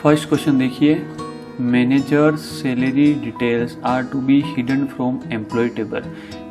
First question देखिए, manager salary details are to be hidden from employee table.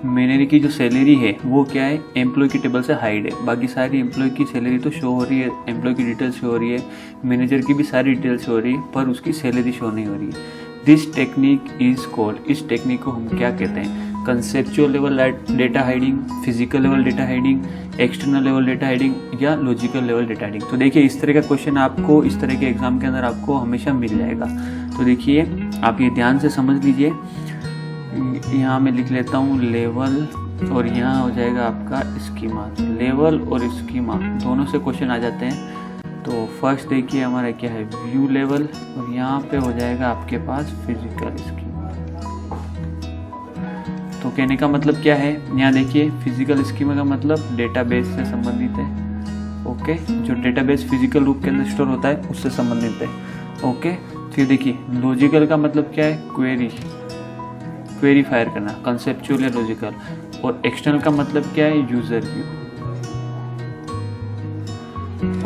Manager की जो salary है वो क्या है, एम्प्लॉय की टेबल से हाइड है। बाकी सारी एम्प्लॉय की सैलरी तो शो हो रही है, एम्प्लॉय की डिटेल शो हो रही है, मैनेजर की भी सारी डिटेल शो हो रही है, पर उसकी सैलरी शो नहीं हो रही है। दिस टेक्निक इज कॉल्ड, इस टेक्निक को हम क्या कहते हैं? Conceptual level data hiding, physical level data hiding, external level data hiding या लॉजिकल लेवल डेटा हाइडिंग। तो देखिए इस तरह का क्वेश्चन आपको इस तरह के एग्जाम के अंदर आपको हमेशा मिल जाएगा। तो देखिए आप ये ध्यान से समझ लीजिए। यहाँ मैं लिख लेता हूँ लेवल और यहाँ हो जाएगा आपका स्कीमा। लेवल और स्कीमा दोनों से क्वेश्चन आ जाते हैं। तो फर्स्ट देखिए हमारा क्या है, व्यू लेवल, और यहाँ पे हो जाएगा आपके पास फिजिकल स्कीमा। तो कहने का मतलब क्या है, यहाँ देखिए फिजिकल स्कीमा का मतलब डेटाबेस से संबंधित है। ओके, जो डेटाबेस फिजिकल रूप के अंदर स्टोर होता है उससे संबंधित है। ओके, फिर देखिए लॉजिकल का मतलब क्या है, क्वेरी फायर करना, कंसेप्चुअल या लॉजिकल। और एक्सटर्नल का मतलब क्या है, यूजर व्यू।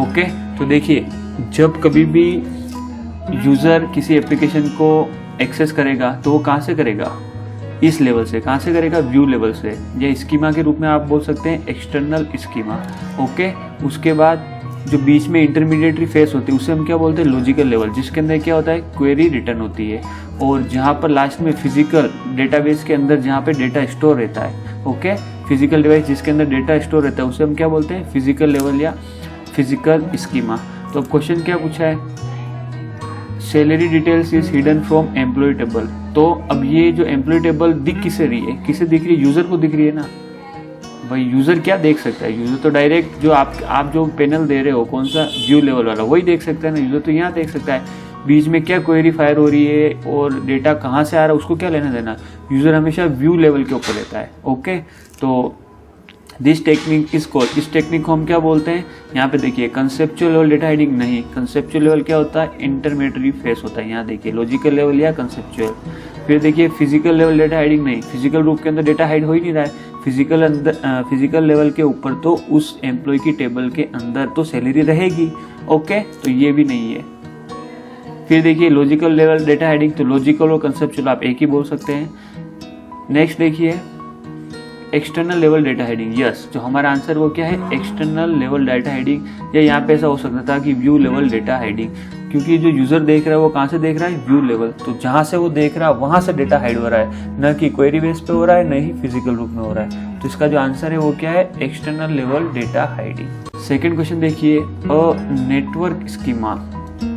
ओके, तो देखिए जब कभी भी यूजर किसी एप्लीकेशन को एक्सेस करेगा तो वो कहाँ से करेगा, इस लेवल से। कहाँ से करेगा, व्यू लेवल से, या स्कीमा के रूप में आप बोल सकते हैं एक्सटर्नल स्कीमा। ओके, उसके बाद जो बीच में इंटरमीडिएटरी फेस होती है उसे हम क्या बोलते हैं, लॉजिकल लेवल, जिसके अंदर क्या होता है, क्वेरी रिटर्न होती है। और जहाँ पर लास्ट में फिजिकल डेटाबेस के अंदर जहाँ पे डेटा स्टोर रहता है, ओके, फिजिकल डिवाइस जिसके अंदर डेटा स्टोर रहता है उसे हम क्या बोलते हैं, फिजिकल लेवल या फिजिकल स्कीमा। तो अब क्वेश्चन क्या पूछा है, salary details is hidden from employee table. तो अब ये जो एम्प्लॉय टेबल दिख किसे रही है, किसे दिख रही है, यूजर को दिख रही है ना भाई। यूजर क्या देख सकता है, यूजर तो डायरेक्ट जो आप जो पैनल दे रहे हो कौन सा, व्यू लेवल वाला, वही देख सकता है ना। यूजर तो यहाँ देख सकता है बीच में क्या क्वेरी फायर हो रही है और डेटा कहाँ से आ रहा है उसको क्या लेना देना। यूजर हमेशा व्यू लेवल के ऊपर रहता है। ओके, तो दिस टेक्निक इज कॉल्ड, इस टेक्निक को हम क्या बोलते हैं, यहाँ पे देखिए कंसेप्चुअल लेवल डेटा हाइडिंग नहीं, कंसेप्चुअल लेवल क्या होता है, इंटरमीडिएटरी फेस होता है। यहाँ देखिए लॉजिकल लेवल या कंसेप्चुअल। फिर देखिए फिजिकल लेवल डेटा हाइडिंग नहीं, फिजिकल रूप के अंदर डेटा हाइड हो ही नहीं रहा है। फिजिकल लेवल के ऊपर तो उस एम्प्लॉय की टेबल के अंदर तो सैलरी रहेगी। ओके, तो ये भी नहीं है। फिर देखिए लॉजिकल लेवल डेटा हाइडिंग, तो लॉजिकल और कंसेप्चुअल आप एक ही बोल सकते हैं। नेक्स्ट देखिए external level data hiding. Yes, जो हमारा आंसर वो क्या है, एक्सटर्नल लेवल डेटा हाइडिंग, या यहाँ पे ऐसा हो सकता था कि व्यू लेवल डेटा हाइडिंग, क्योंकि जो यूजर देख रहा है वो कहाँ से देख रहा है, व्यू लेवल। तो जहाँ से वो देख रहा है वहां से डेटा हाइड हो रहा है, न कि क्वेरी बेस पे हो रहा है, न ही फिजिकल रूप में हो रहा है। तो इसका जो आंसर है वो क्या है, external level data hiding. Second question देखिए, uh network schema,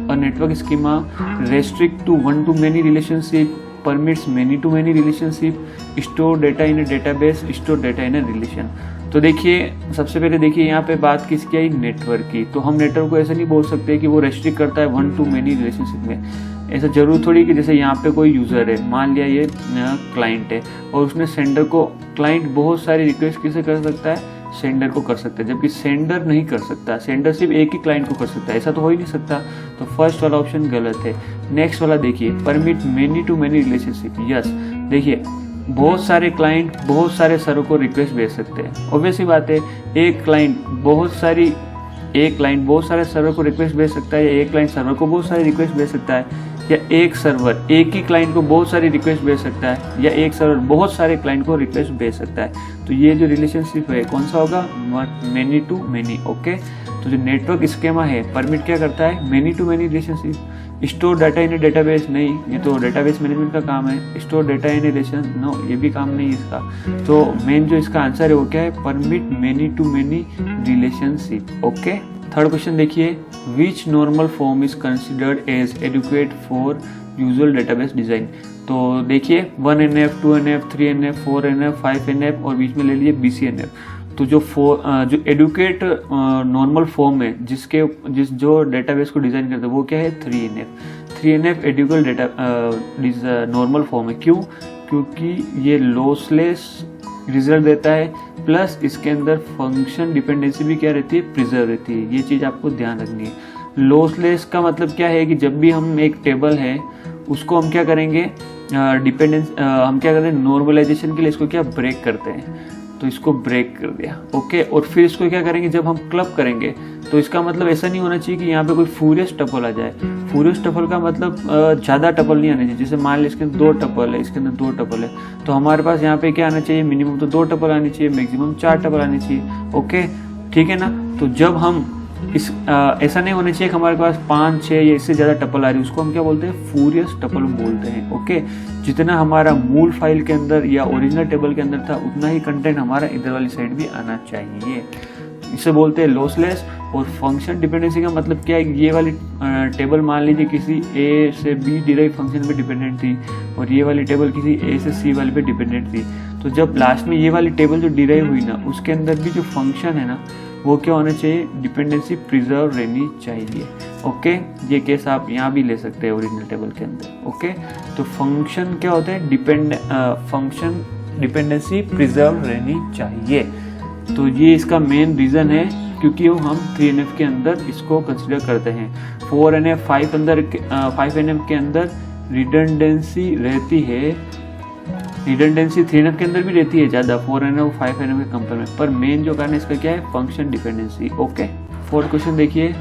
uh network schema restrict to one to many relationship, permits many to many relationship, store data in a database, store data in a relation। तो देखिए सबसे पहले देखिए यहाँ पे बात किसकी आई, नेटवर्क की। तो हम नेटवर्क को ऐसे नहीं बोल सकते कि वो रेस्ट्रिक्ट करता है वन टू मेनी रिलेशनशिप में। ऐसा जरूर थोड़ी कि जैसे यहाँ पे कोई यूजर है, मान लिया ये क्लाइंट है और उसने सेंडर को, क्लाइंट बहुत सारी रिक्वेस्ट किसे कर सकता है, सेंडर को कर सकता है, जबकि सेंडर नहीं कर सकता, सेंडर सिर्फ एक ही क्लाइंट को कर सकता है। ऐसा तो हो ही नहीं सकता। तो फर्स्ट वाला ऑप्शन गलत है। नेक्स्ट वाला देखिए, permit many to many relationship. Yes, देखिए बहुत सारे क्लाइंट बहुत सारे सर्वर को रिक्वेस्ट भेज सकते हैं। ऑब्वियसली बात है, एक क्लाइंट बहुत सारे सर्वर को रिक्वेस्ट भेज सकता है, या एक क्लाइंट सर्वर को बहुत सारी रिक्वेस्ट भेज सकता है, या एक सर्वर एक ही क्लाइंट को बहुत सारी रिक्वेस्ट भेज सकता है, या एक सर्वर बहुत सारे क्लाइंट को रिक्वेस्ट भेज सकता है। तो ये जो रिलेशनशिप है कौन सा होगा, मेनी टू मेनी। ओके, तो जो नेटवर्क स्कीमा है परमिट क्या करता है, many to many relationship. Store data in a database नहीं, ये तो डेटाबेस मैनेजमेंट का काम है। Store data in a relation, no, ये भी काम नहीं इसका। तो मेन जो इसका आंसर है वो क्या है, permit many to many relationship. Okay, third question देखिए, which normal form is considered as adequate for usual database design. तो देखिए 1NF, 2NF, 3NF, 4NF, 5NF और बीच में ले लिए BCNF। तो जो एडुकेट नॉर्मल फॉर्म है जो डेटाबेस को डिजाइन करता है वो क्या है, 3NF। 3NF educate data normal form है। क्यों, क्योंकि ये लॉसलेस रिजल्ट देता है, प्लस इसके अंदर फंक्शन डिपेंडेंसी भी क्या रहती है, प्रिजर्व रहती है। ये चीज़ आपको ध्यान रखनी है। लॉसलेस का मतलब क्या है कि जब भी हम एक टेबल है उसको हम क्या करेंगे, हम क्या करते हैं, नॉर्मलाइजेशन के लिए इसको क्या ब्रेक करते हैं। तो इसको ब्रेक कर दिया। ओके, और फिर इसको क्या करेंगे, जब हम क्लब करेंगे तो इसका मतलब ऐसा नहीं होना चाहिए कि यहाँ पे कोई फ्यूरियस टपल आ जाए। फ्यूरियस टपल का मतलब ज़्यादा टपल नहीं आने चाहिए। जैसे मान लीजिए इसके अंदर 2 टपल है, इसके अंदर 2 टपल है, तो हमारे पास यहाँ पे क्या आना चाहिए, मिनिमम तो 2 टपल आनी चाहिए, मैक्सिमम 4 टपल आनी चाहिए। ओके, ठीक है ना। तो जब हम ऐसा नहीं होना चाहिए कि हमारे पास 5, 6 या इससे ज़्यादा टपल आ रही है, उसको हम क्या बोलते हैं, फ्यूरियस टपल बोलते हैं। ओके, जितना हमारा मूल फाइल के अंदर या ओरिजिनल टेबल के अंदर था उतना ही कंटेंट हमारा इधर वाली साइड भी आना चाहिए। इसे बोलते हैं लॉसलेस। और फंक्शन डिपेंडेंसी का मतलब क्या है, ये वाली टेबल मान लीजिए किसी ए से बी डिराइव फंक्शन पे डिपेंडेंट थी और ये वाली टेबल किसी ए से सी वाले पे डिपेंडेंट थी, तो जब लास्ट में ये वाली टेबल जो डिराइव हुई ना, उसके अंदर भी जो फंक्शन है ना वो क्या होना चाहिए, डिपेंडेंसी प्रिजर्व रहनी चाहिए। ओके, ये केस आप यहाँ भी ले सकते हैं ओरिजिनल टेबल के अंदर। ओके, तो फंक्शन क्या होता है, फंक्शन डिपेंडेंसी प्रिजर्व रहनी चाहिए। तो ये इसका मेन रीज़न है क्योंकि हम 3NF के अंदर इसको कंसिडर करते हैं। 4NF 5NF के अंदर रिडंडेंसी रहती है, रिडंडेंसी 3NF के अंदर भी रहती है ज़्यादा 4NF और 5NF के कंपेयर में, पर मेन जो कारण इसका क्या है, function dependency. Okay, 4th question देखिए,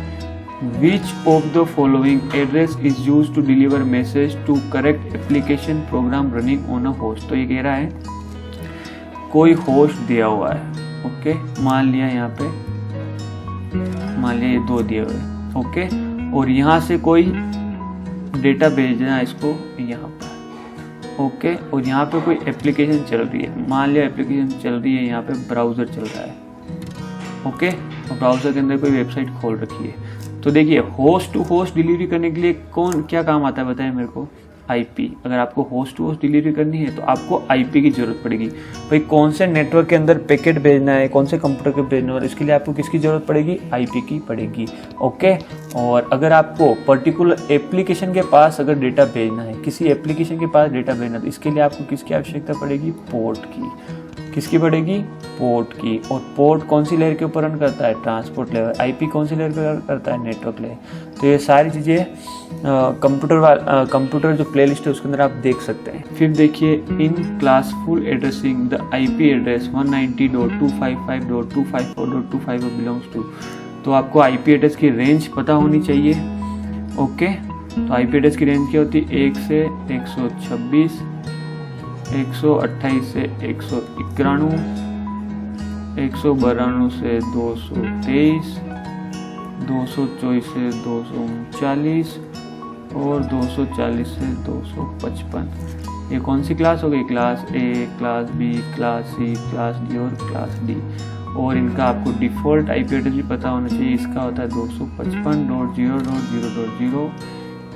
which of the following address is use to deliver message to correct application program running on a host. तो ये कह रहा है कोई होस्ट दिया हुआ है। ओके, मान लिया यहाँ पे, मान लिया ये 2 दिए हुए। ओके, और यहाँ से कोई डेटा भेजना है इसको यहाँ पर। ओके, और यहाँ पे कोई एप्लीकेशन चल रही है, मान लिया एप्लीकेशन चल रही है, यहाँ पे ब्राउज़र चल रहा है। ओके, और ब्राउज़र के अंदर कोई वेबसाइट खोल रखी है। तो देखिए, होस्ट टू होस्ट डिलीवरी करने के लिए कौन क्या काम आता है बताएं मेरे को, IP। अगर आपको होस्ट टू होस्ट डिलीवरी करनी है तो आपको IP की जरूरत पड़ेगी। भाई कौन से नेटवर्क के अंदर पैकेट भेजना है, कौन से कंप्यूटर के भेजना है, इसके लिए आपको किसकी जरूरत पड़ेगी, IP की पड़ेगी। ओके, और अगर आपको पर्टिकुलर एप्लीकेशन के पास अगर डेटा भेजना है, किसी एप्लीकेशन के पास डेटा भेजना है, तो इसके लिए आपको किसकी आवश्यकता पड़ेगी, पोर्ट की। किसकी पड़ेगी, पोर्ट की। और पोर्ट कौन सी लेयर के ऊपर रन करता है, ट्रांसपोर्ट लेयर। IP कौन सी लेयर पर रन करता है, नेटवर्क लेयर। तो ये सारी चीज़ें कंप्यूटर जो प्लेलिस्ट है उसके अंदर आप देख सकते हैं। फिर देखिए, in classful addressing the IP address 190.255.254.250 belongs to. तो आपको IP एड्रेस की रेंज पता होनी चाहिए। ओके, तो IP एड्रेस की रेंज क्या होती है, 1 से 126, 128 से 191, 192 से 223, 224 से 239 और 240 से 255। ये कौन सी क्लास हो गई, class A, class B, class C, class D और क्लास D। और इनका आपको डिफ़ॉल्ट IP एड्रेस भी पता होना चाहिए। इसका होता है 255.0.0.0,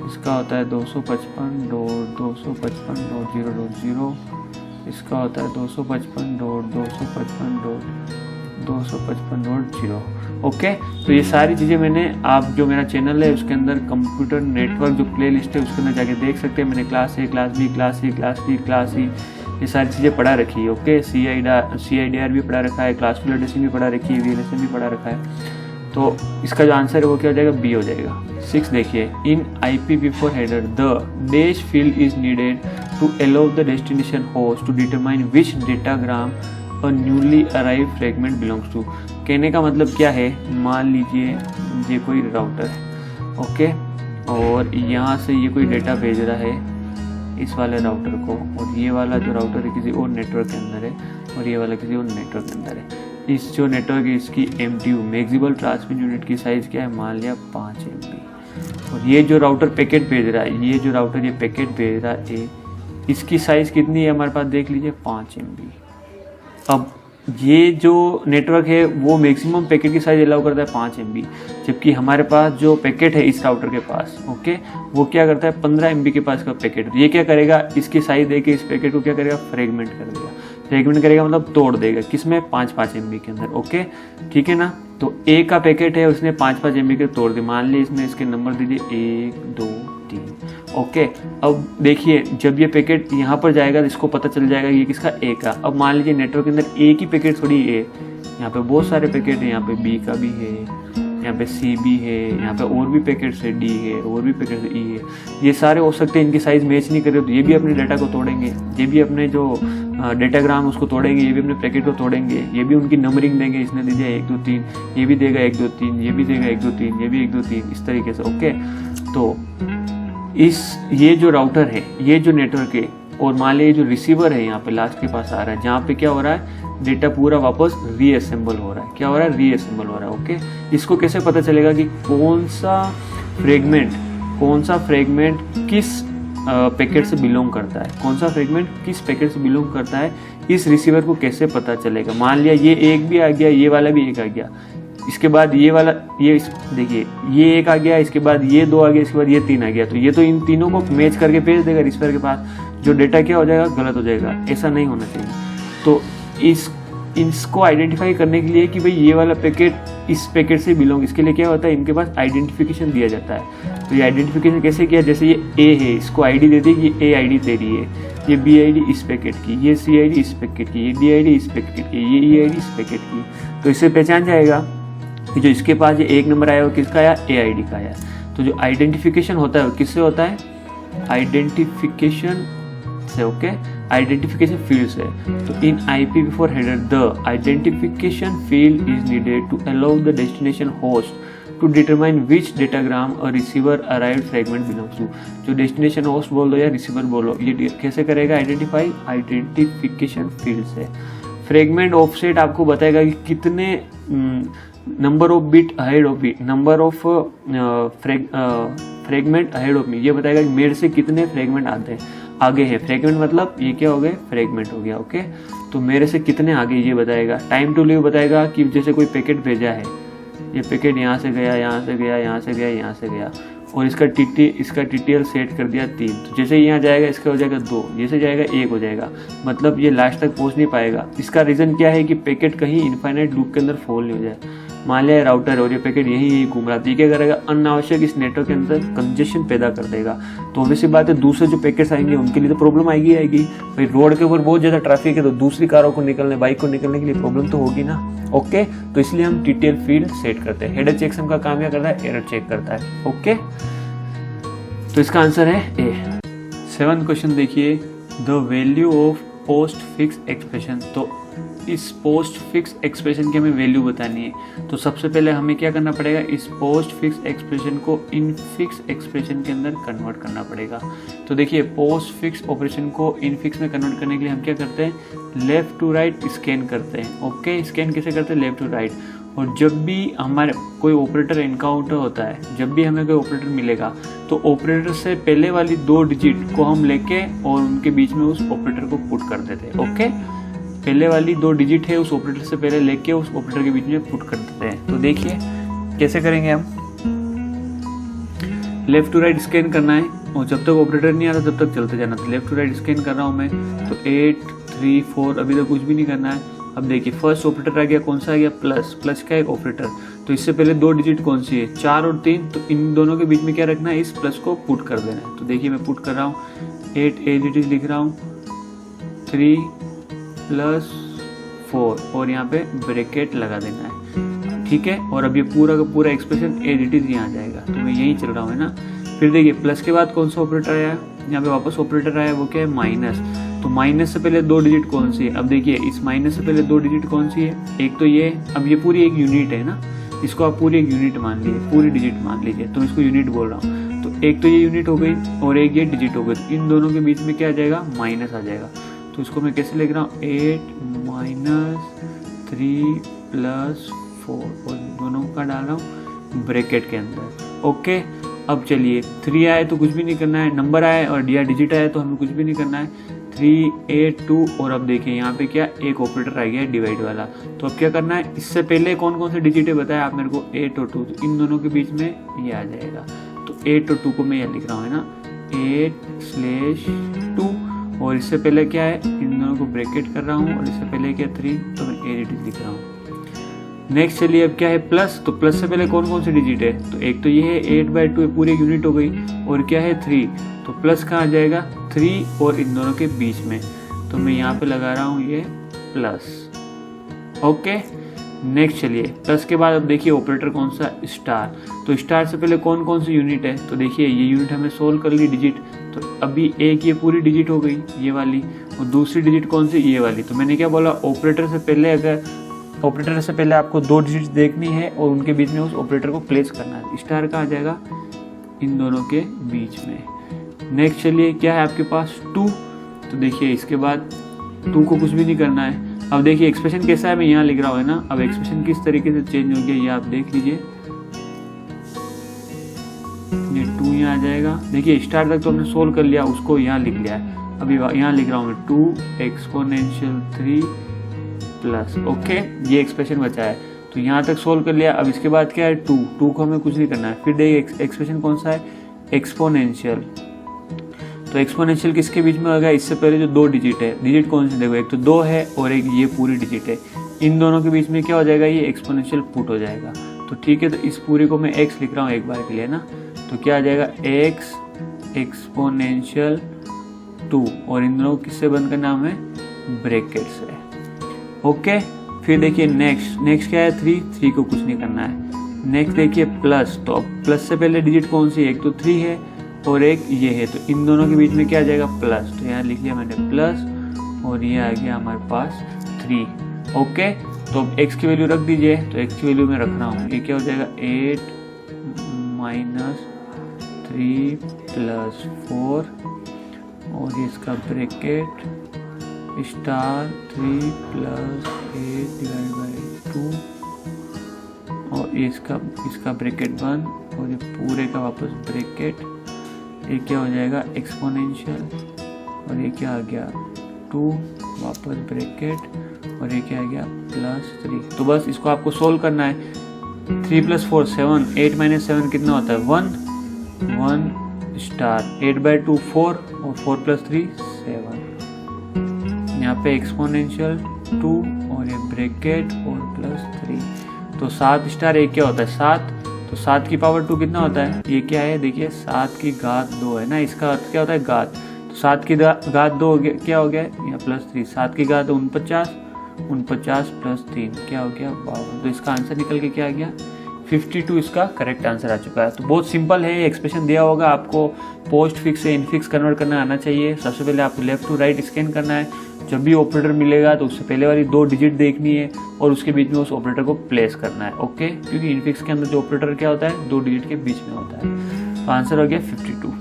इसका होता है 255.255.0.0, इसका होता है 255.255.255.0। ओके, तो ये सारी चीज़ें मैंने आप जो मेरा चैनल है उसके अंदर कंप्यूटर नेटवर्क जो प्ले लिस्ट है उसके अंदर जाके देख सकते हैं। मैंने class A, class B, class C, class D, class E ये सारी चीज़ें पढ़ा रखी है। ओके, CIDR भी पढ़ा रखा है, क्लासफुल एड्रेसिंग भी पढ़ा रखी है, VLSN भी पढ़ा रखा है। तो इसका जो आंसर है वो क्या हो जाएगा, B हो जाएगा। 6 देखिए, in IPv4 header the dash field is needed to allow the destination host to determine which datagram a newly arrive fragment belongs to. कहने का मतलब क्या है, मान लीजिए ये कोई राउटर है। ओके, और यहाँ से ये कोई डेटा भेज रहा है इस वाले राउटर को, और ये वाला जो राउटर है किसी और नेटवर्क के अंदर है और ये वाला किसी और नेटवर्क के अंदर है। इस जो नेटवर्क है इसकी MTU मैक्सिमल ट्रांसमिट यूनिट की साइज़ क्या है, मान लिया 5 MB। और ये जो राउटर पैकेट भेज रहा है, ये जो राउटर ये पैकेट भेज रहा है, इसकी साइज़ कितनी है हमारे पास देख लीजिए, 5 MB। अब ये जो नेटवर्क है वो मैक्सिमम पैकेट की साइज़ अलाउ करता है 5 MB, जबकि हमारे पास जो पैकेट है इस राउटर के पास, ओके, वो क्या करता है 15 MB के पास का पैकेट। ये क्या करेगा, इसकी साइज़ देके इस पैकेट को क्या करेगा, फ्रेगमेंट कर देगा। फ्रेगमेंट करेगा मतलब तोड़ देगा, किसमें, 5-5 MB के अंदर। ओके, ठीक है ना। तो A का पैकेट है, उसने 5-5 MB के तोड़ दिए। मान लीजिए इसमें इसके नंबर दीजिए 1, 2, 3। ओके, अब देखिए जब ये पैकेट यहाँ पर जाएगा तो इसको पता चल जाएगा ये किसका, A का। अब मान लीजिए नेटवर्क के अंदर A की पैकेट थोड़ी है, यहाँ पे बहुत सारे पैकेट है, यहाँ पे B का भी है, यहाँ पे सी भी है, यहाँ पे और भी पैकेट्स है, डी है, और भी पैकेट्स है, ई है, ये सारे हो सकते हैं इनकी साइज़ मैच नहीं करे तो ये भी अपने डाटा को तोड़ेंगे, ये भी अपने जो डेटाग्राम उसको तोड़ेंगे, ये भी अपने पैकेट को तोड़ेंगे, ये भी उनकी नंबरिंग देंगे, इसने दे दिया 1 2 3, ये भी देगा 1 2 3, ये भी देगा 1 2 3, ये भी 1 2 3, इस तरीके से। ओके, तो ये जो राउटर है, ये जो नेटवर्क है, और मान लीजिए जो रिसीवर है यहाँ पे लास्ट के पास आ रहा है, जहाँ पे क्या हो रहा है, डेटा पूरा वापस रीअसेंबल हो रहा है। क्या हो रहा है? रीअसेंबल हो रहा है। ओके, इसको कैसे पता चलेगा कि कौन सा फ्रेगमेंट किस पैकेट से बिलोंग करता है, कौन सा फ्रेगमेंट किस पैकेट से बिलोंग करता है, इस रिसीवर को कैसे पता चलेगा। मान लिया ये एक भी आ गया, ये वाला भी एक आ गया, इसके बाद ये वाला, ये देखिए ये एक आ गया, इसके बाद ये 2 आ गया, इसके बाद ये 3 आ गया, तो ये तो इन तीनों को मैच करके भेज देगा रिसीवर के पास, जो डेटा क्या हो जाएगा, गलत हो जाएगा। ऐसा नहीं होना चाहिए। तो इसको आइडेंटिफाई करने के लिए कि भाई ये वाला पैकेट इस पैकेट से बिलोंग, इसके लिए क्या होता है, इनके पास आइडेंटिफिकेशन दिया जाता है। तो ये आइडेंटिफिकेशन कैसे किया, जैसे ये ए है, इसको आईडी दे दी कि ए आईडी तेरी है, ये बी आईडी इस पैकेट की, ये सी आईडी इस पैकेट की, ये डी आईडी इस पैकेट की, ये ई आईडी इस पैकेट की। तो इससे पहचान जाएगा कि जो इसके पास ये एक नंबर आया वो किसका आया, ए आईडी का आया। तो जो आइडेंटिफिकेशन होता है वो किससे होता है, आइडेंटिफिकेशन से। ओके, आइडेंटिफिकेशन फील्ड से। तो in IPv4 header the identification field is needed to allow the destination host to determine which datagram और receiver arrived fragment belongs to. जो डेस्टिनेशन होस्ट बोल दो या रिसीवर बोलो, ये कैसे करेगा आइडेंटिफाई, आइडेंटिफिकेशन फील्ड से। फ्रेगमेंट ऑफसेट आपको बताएगा कि कितने number of bit ahead of me, number of fragment ahead of me, ये बताएगा कि मेरे से कितने फ्रेगमेंट आते हैं, आगे है। फ्रेगमेंट मतलब ये क्या हो गए, फ्रेगमेंट हो गया। ओके, तो मेरे से कितने आगे ये बताएगा। टाइम टू लीव बताएगा कि जैसे कोई पैकेट भेजा है, ये पैकेट यहाँ से गया, यहाँ से गया, यहाँ से गया, यहाँ से गया, और इसका TTL सेट कर दिया 3, तो जैसे यहाँ जाएगा इसका हो जाएगा 2, जैसे जाएगा 1 हो जाएगा, मतलब ये लास्ट तक पहुँच नहीं पाएगा। इसका रीज़न क्या है कि पैकेट कहीं इनफाइनाइट लूप के अंदर फॉल नहीं हो जाए। मान लिया राउटर और ये पैकेट यही घूम रहा, तो क्या करेगा, अनावश्यक इस नेटवर्क के अंदर कंजेशन पैदा कर देगा। तो ऑब्वियसली बात है, दूसरे जो पैकेट्स आएंगे उनके लिए तो प्रॉब्लम आएगी भाई। रोड के ऊपर बहुत ज़्यादा ट्रैफिक है, तो दूसरी कारों को निकलने, बाइक को निकलने के लिए प्रॉब्लम तो होगी ना। ओके, तो इसलिए हम TTL फील्ड सेट करते हैं। हेडर चेकसम का काम क्या करता है, एरर चेक करता है। ओके, तो इसका आंसर है ए। 7th क्वेश्चन देखिए, the value of post fix expression. तो इस पोस्ट फिक्स एक्सप्रेशन की हमें वैल्यू बतानी है। तो सबसे पहले हमें क्या करना पड़ेगा, इस पोस्ट फिक्स एक्सप्रेशन को इन फिक्स एक्सप्रेशन के अंदर कन्वर्ट करना पड़ेगा। तो देखिए, पोस्ट फिक्स ऑपरेशन को इन फिक्स में कन्वर्ट करने के लिए हम क्या करते हैं, लेफ्ट टू राइट स्कैन करते हैं। ओके, स्कैन कैसे करते हैं, लेफ्ट टू राइट। और जब भी हमारे कोई ऑपरेटर इनकाउंटर होता है, जब भी हमें कोई ऑपरेटर मिलेगा, तो ऑपरेटर से पहले वाली 2 डिजिट को हम लेके और उनके बीच में उस ऑपरेटर को पुट कर देते हैं। ओके, पहले वाली 2 डिजिट है उस ऑपरेटर से पहले लेके उस ऑपरेटर के बीच में पुट कर देते हैं। तो देखिए कैसे करेंगे हम, लेफ्ट टू राइट स्कैन करना है, और जब तक ऑपरेटर नहीं आता तब तक चलते जाना। तो लेफ्ट टू राइट स्कैन कर रहा हूँ मैं, तो 8 3 4, अभी तक कुछ भी नहीं करना है। अब देखिए फर्स्ट ऑपरेटर आ गया, कौन सा आ गया, प्लस। प्लस का एक ऑपरेटर, तो इससे पहले 2 डिजिट कौन सी है, 4 और 3, तो इन दोनों के बीच में क्या रखना है, इस प्लस को पुट कर देना है। तो देखिए मैं पुट कर रहा हूँ, 8 एज इट इज लिख रहा हूँ, 3 + 4, और यहाँ पे ब्रैकेट लगा देना है। ठीक है, और अब ये पूरा का पूरा एक्सप्रेशन एज इट इज यहाँ जाएगा। तो मैं यही चल रहा हूँ, है ना। फिर देखिए प्लस के बाद कौन सा ऑपरेटर आया, यहाँ पे वापस ऑपरेटर आया, वो क्या है, माइनस। तो माइनस से पहले 2 डिजिट कौन सी है, अब देखिए इस माइनस से पहले 2 डिजिट कौन सी है, एक तो ये, अब ये पूरी एक यूनिट है ना, इसको आप पूरी एक यूनिट मान लीजिए, पूरी डिजिट मान लीजिए, तो इसको यूनिट बोल रहा हूँ। तो एक तो ये यूनिट हो गई और एक ये डिजिट हो गई, तो इन दोनों के बीच में क्या आ जाएगा, माइनस आ जाएगा। तो इसको मैं कैसे लिख रहा हूँ, 8 - 3 + 4, और दोनों का डाल रहा हूँ ब्रैकेट के अंदर। ओके, अब चलिए 3 आए तो कुछ भी नहीं करना है, नंबर आए और डिजिट आए तो हमें कुछ भी नहीं करना है। 3 8 2, और अब देखिए यहाँ पे क्या, एक ऑपरेटर आ गया डिवाइड वाला। तो अब क्या करना है, इससे पहले कौन कौन से डिजिट है बताया आप मेरे को, 8 और 2, तो इन दोनों के बीच में ये आ जाएगा। तो 8 और 2 को मैं ये लिख रहा हूँ, है ना, 8/2, और इससे पहले क्या है, इन दोनों को ब्रैकेट कर रहा हूँ, और इससे पहले क्या 3, तो मैं 8 लिख रहा हूँ। नेक्स्ट चलिए अब क्या है, प्लस। तो प्लस से पहले कौन कौन से डिजिट है, तो एक तो ये है 8/2, पूरी यूनिट हो गई, और क्या है 3, तो प्लस कहाँ आ जाएगा, 3 और इन दोनों के बीच में, तो मैं यहाँ पे लगा रहा हूँ ये प्लस। ओके, नेक्स्ट चलिए, प्लस के बाद अब देखिए ऑपरेटर कौन सा, स्टार। तो स्टार से पहले कौन कौन सी यूनिट है, तो देखिए ये यूनिट हमने सोल्व कर ली डिजिट, तो अभी एक ये पूरी डिजिट हो गई ये वाली, और दूसरी डिजिट कौन सी, ये वाली। तो मैंने क्या बोला, ऑपरेटर से पहले आपको 2 डिजिट देखनी है और उनके बीच में उस ऑपरेटर को प्लेस करना है। स्टार का आ जाएगा इन दोनों के बीच में। नेक्स्ट चलिए, क्या है आपके पास 2, तो देखिए इसके बाद 2 को कुछ भी नहीं करना है। अब देखिए एक्सप्रेशन कैसा है, मैं यहाँ लिख रहा हूँ है ना। अब एक्सप्रेशन किस तरीके से चेंज हो गया ये आप देख लीजिए, ये 2 यहाँ आ जाएगा। देखिए स्टार तक तो हमने सोल्व कर लिया, उसको यहाँ लिख लिया है। अभी यहाँ लिख रहा हूँ मैं 2 एक्सपोनेंशियल 3 प्लस, ओके, ये एक्सप्रेशन बचा है। तो यहाँ तक सोल्व कर लिया। अब इसके बाद क्या है 2 को हमें कुछ नहीं करना है। फिर देखिए एक्सप्रेशन कौन सा है, एक्सपोनेंशियल। तो एक्सपोनेंशियल किसके बीच में होगा, इससे पहले जो 2 डिजिट है, डिजिट कौन सी देखो, एक तो 2 है और एक ये पूरी डिजिट है, इन दोनों के बीच में क्या हो जाएगा, ये एक्सपोनेंशियल पुट हो जाएगा। तो ठीक है, तो इस पूरी को मैं x लिख रहा हूँ एक बार के लिए ना। तो क्या आ जाएगा, x एक्सपोनेंशियल 2, और इन दोनों को किससे बंद करना हमें, ब्रैकेट से, ओके। फिर देखिए नेक्स्ट क्या है 3 को कुछ नहीं करना है। नेक्स्ट देखिए प्लस, तो अब प्लस से पहले डिजिट कौन सी है, एक तो 3 है और एक ये है, तो इन दोनों के बीच में क्या आ जाएगा, प्लस। तो यहाँ लिख लिया मैंने प्लस, और ये आ गया हमारे पास 3, ओके। तो अब x की वैल्यू रख दीजिए, तो x की वैल्यू मैं रख रहा हूँ, ये क्या हो जाएगा 8 - 3 + 4, और इसका ब्रैकेट स्टार 3 + 8 / 2, और इसका ब्रैकेट बंद, और ये पूरे का वापस ब्रैकेट। ये क्या हो जाएगा एक्सपोनेंशियल, और ये क्या आ गया 2 वापस ब्रैकेट, और ये क्या आ गया +3। तो बस इसको आपको सोल्व करना है। 3 + 4 7, 8 - 7 कितना होता है 1 स्टार, 8/2 4, और 4 + 3 7। यहाँ पे एक्सपोनेंशियल 2 और ये ब्रैकेट और +3। तो 7 स्टार एक क्या होता है 7, तो 7 की पावर 2 कितना होता है, ये क्या है देखिए 7 की घात 2 है ना, इसका अर्थ क्या होता है घात। तो 7 की घात 2 हो गया, क्या हो गया यहाँ +3, 7 की घात 49 + 3 क्या हो गया 52। तो इसका आंसर निकल के क्या आ गया 52, इसका करेक्ट आंसर आ चुका है। तो बहुत सिंपल है, ये एक्सप्रेशन दिया होगा आपको, पोस्ट फिक्स से इनफिक्स कन्वर्ट करना आना चाहिए। सबसे पहले आपको लेफ्ट टू राइट स्कैन करना है, जब भी ऑपरेटर मिलेगा तो उससे पहले वाली 2 डिजिट देखनी है और उसके बीच में उस ऑपरेटर को प्लेस करना है, ओके। क्योंकि इनफिक्स के अंदर जो ऑपरेटर क्या होता है 2 डिजिट के बीच में होता है। तो आंसर हो गया 52।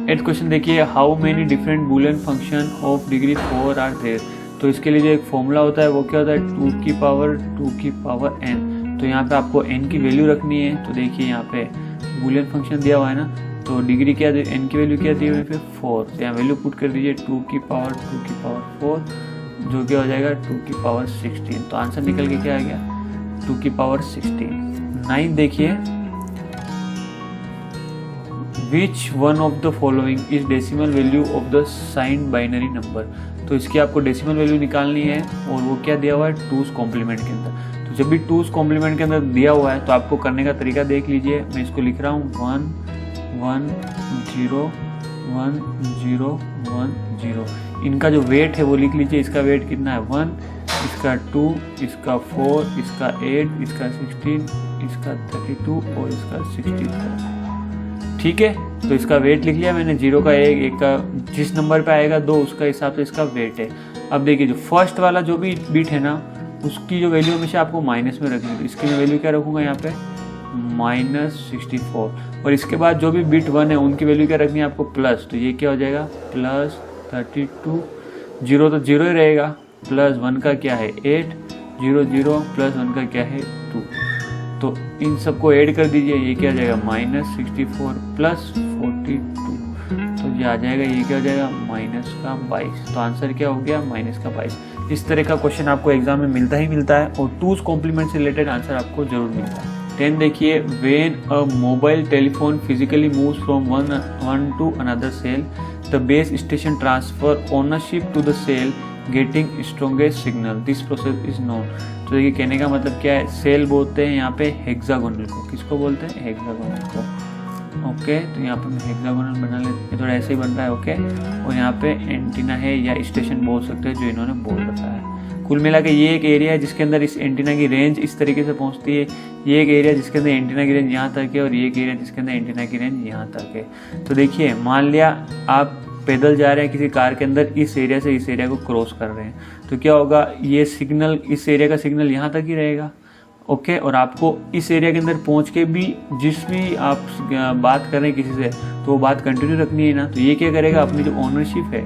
8th क्वेश्चन देखिए, how many different Boolean function of degree 4 are there. तो इसके लिए जो एक फॉर्मूला होता है वो क्या होता है 2 की पावर n। तो यहाँ पे आपको n की वैल्यू रखनी है। तो देखिए यहाँ पे बूलियन फंक्शन दिया हुआ है ना, तो डिग्री क्या दी, n की वैल्यू क्या दी हुई, फिर 4। तो यहाँ वैल्यू पुट कर दीजिए 2 की पावर 4, जो क्या हो जाएगा 2 की पावर 16। तो आंसर निकल के क्या आ गया 2 की पावर 16। 9 देखिए, which one of the following is decimal value of the signed binary number. तो इसकी आपको डेसिमल वैल्यू निकालनी है, और वो क्या दिया हुआ है 2's कॉम्प्लीमेंट के अंदर। तो जब भी 2's कॉम्प्लीमेंट के अंदर दिया हुआ है तो आपको करने का तरीका देख लीजिए। मैं इसको लिख रहा हूँ 1 1 0 1 0 1 0। इनका जो वेट है वो लिख लीजिए, इसका वेट कितना है 1, इसका 2, इसका 4, इसका 8, इसका 16, इसका 32 और इसका 64। ठीक है, तो इसका वेट लिख लिया मैंने, 0 का 1 का जिस नंबर पे आएगा 2 उसका हिसाब से इसका वेट है। अब देखिए जो फर्स्ट वाला जो भी बीट है ना, उसकी जो वैल्यू हमेशा आपको माइनस में रखनी है। तो इसकी मैं वैल्यू क्या रखूँगा यहाँ पे -64, और इसके बाद जो भी बिट 1 है उनकी वैल्यू क्या रखनी है आपको प्लस। तो ये क्या हो जाएगा +32, 0 तो 0 ही रहेगा, +1 का क्या है 8, 0 0 +1 का क्या है 2। तो इन सबको ऐड कर दीजिए, ये क्या आ जाएगा -64 + 42। तो ये आ जाएगा, ये क्या हो जाएगा -22। तो आंसर क्या हो गया -22। इस तरह का क्वेश्चन आपको एग्जाम में मिलता है, और 2's कॉम्प्लीमेंट से रिलेटेड आंसर आपको जरूर मिलता है। 10 देखिए, when a mobile telephone physically moves from one to another cell, the base station transfer ownership to the cell getting strongest signal. This process is known. तो देखिए कहने का मतलब क्या है, सेल बोलते हैं यहाँ पे हेक्सागोनल को। किसको बोलते हैं हेक्सागोनल को, ओके। तो यहाँ पे मैं हेक्सागोनल बना लेते, थोड़ा ऐसे ही बन रहा है, ओके। और यहाँ पे एंटीना है या स्टेशन बोल सकते हैं जो इन्होंने बोल रखा है। कुल मिला के ये एक एरिया है जिसके अंदर इस एंटीना की रेंज इस तरीके से पहुंचती है, ये एक एरिया जिसके अंदर एंटीना की रेंज यहाँ तक है, और ये एक एरिया जिसके अंदर एंटीना की रेंज यहाँ तक है। तो देखिए, मान लिया आप पैदल जा रहे हैं किसी कार के अंदर, इस एरिया से इस एरिया को क्रॉस कर रहे हैं, तो क्या होगा, ये सिग्नल, इस एरिया का सिग्नल यहाँ तक ही रहेगा। ओके, और आपको इस एरिया के अंदर पहुंच के भी जिस भी आप बात कर रहे हैं किसी से, तो वो बात कंटिन्यू रखनी है ना। तो ये क्या करेगा, अपनी जो ओनरशिप है,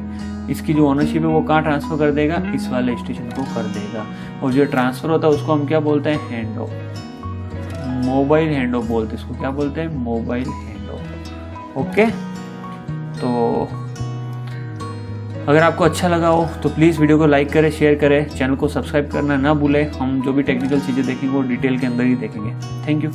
इसकी जो ओनरशिप है वो कहाँ ट्रांसफर कर देगा, इस वाले स्टेशन को कर देगा। और जो ट्रांसफर होता है उसको हम क्या बोलते हैं, hand of, mobile hand of बोलते हैं इसको, क्या बोलते हैं, मोबाइल हैंड ऑफ। ओके, तो अगर आपको अच्छा लगा हो तो प्लीज़ वीडियो को लाइक करें, शेयर करें, चैनल को सब्सक्राइब करना ना भूलें। हम जो भी टेक्निकल चीज़ें देखेंगे वो डिटेल के अंदर ही देखेंगे। Thank you.